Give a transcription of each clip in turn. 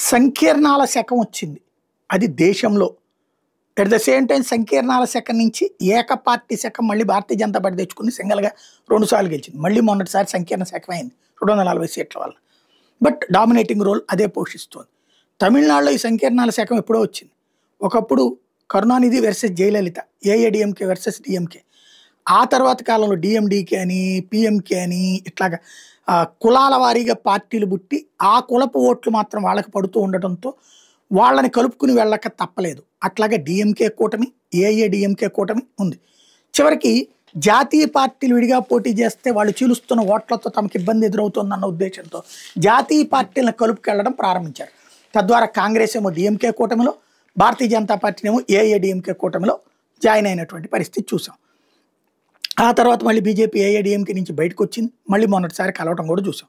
సంకీర్ణాల శకం వచ్చింది. అది దేశంలో. ఎట్ ద సేమ్ టైం సంకీర్ణాల శకం నుంచి ఏక పార్టీ శకం మళ్ళీ భారతీయ జనతా పార్టీ తెచ్చుకుంది. సింగల్గా 2 సార్లు గెలిచింది. మళ్ళీ మొన్నటిసారి సంకీర్ణ శకం అయింది 240 సీట్ల వల్ల. బట్ డామినేటింగ్ రోల్ అదే పోషిస్తోంది. తమిళనాడులో ఈ సంకీర్ణాల శకం ఎప్పుడో వచ్చింది. ఒకప్పుడు Karunanidhi versus Jayalalithaa, AIADMK versus DMK. ఆ తర్వాత కాలంలో డిఎండికే అని, పిఎంకే అని ఇట్లాగా కులాల వారీగా పార్టీలు పుట్టి ఆ కులపు ఓట్లు మాత్రం వాళ్ళకి పడుతూ ఉండటంతో వాళ్ళని కలుపుకుని వెళ్ళక తప్పలేదు. అట్లాగే డిఎంకే కూటమి, ఏఐడిఎంకే కూటమి ఉంది. చివరికి జాతీయ పార్టీలు విడిగా పోటీ చేస్తే వాళ్ళు చీలుస్తున్న ఓట్లతో తమకు ఇబ్బంది ఎదురవుతుందన్న ఉద్దేశంతో జాతీయ పార్టీలను కలుపుకెళ్లడం ప్రారంభించారు. తద్వారా కాంగ్రెస్ ఏమో డిఎంకే కూటమిలో, భారతీయ జనతా పార్టీ ఏమో ఏఐడిఎంకే కూటమిలో జాయిన్ అయినటువంటి పరిస్థితి చూసాం. ఆ తర్వాత మళ్ళీ బీజేపీ ఏఐడిఎంకే నుంచి బయటకు వచ్చింది. మళ్ళీ మొన్నటిసారి కలవటం కూడా చూసాం.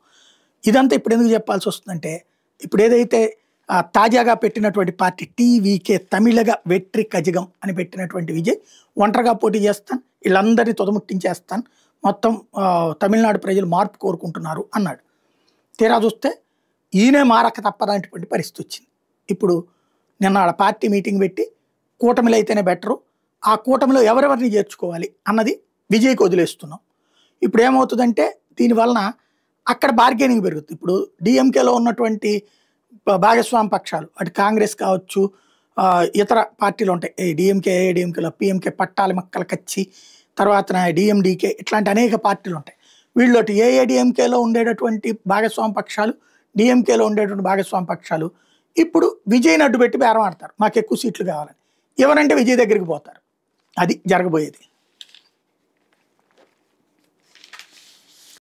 ఇదంతా ఇప్పుడు ఎందుకు చెప్పాల్సి వస్తుందంటే, ఇప్పుడు ఏదైతే తాజాగా పెట్టినటువంటి పార్టీ టీవీకే, తమిళగా వెట్రి కజగం అని పెట్టినటువంటి విజయ్ ఒంటరిగా పోటీ చేస్తాను, వీళ్ళందరినీ తొదముట్టించేస్తాను, మొత్తం తమిళనాడు ప్రజలు మార్పు కోరుకుంటున్నారు అన్నాడు. తీరా చూస్తే ఈయనే మారక తప్పదనేటువంటి పరిస్థితి వచ్చింది. ఇప్పుడు నిన్న వాళ్ళ పార్టీ మీటింగ్ పెట్టి కూటమిలో అయితేనే బెటరు, ఆ కూటమిలో ఎవరెవరిని చేర్చుకోవాలి అన్నది విజయ్కి వదిలేస్తున్నాం. ఇప్పుడు ఏమవుతుందంటే దీనివలన అక్కడ బార్గెనింగ్ పెరుగుతుంది. ఇప్పుడు డిఎంకేలో ఉన్నటువంటి భాగస్వామి పక్షాలు, అటు కాంగ్రెస్ కావచ్చు, ఇతర పార్టీలు ఉంటాయి, డిఎంకే ఏఐడిఎంకేలో పిఎంకే పట్టాలి మక్కల కచ్చి, తర్వాత డిఎండికే, ఇట్లాంటి అనేక పార్టీలు ఉంటాయి. వీళ్ళోటి ఏఐడిఎంకేలో ఉండేటటువంటి భాగస్వామి పక్షాలు, డిఎంకేలో ఉండేటువంటి భాగస్వామి పక్షాలు ఇప్పుడు విజయ్ని అడ్డుపెట్టి బేరం ఆడతారు, మాకు ఎక్కువ సీట్లు కావాలని. ఎవరంటే విజయ్ దగ్గరికి పోతారు. అది జరగబోయేది.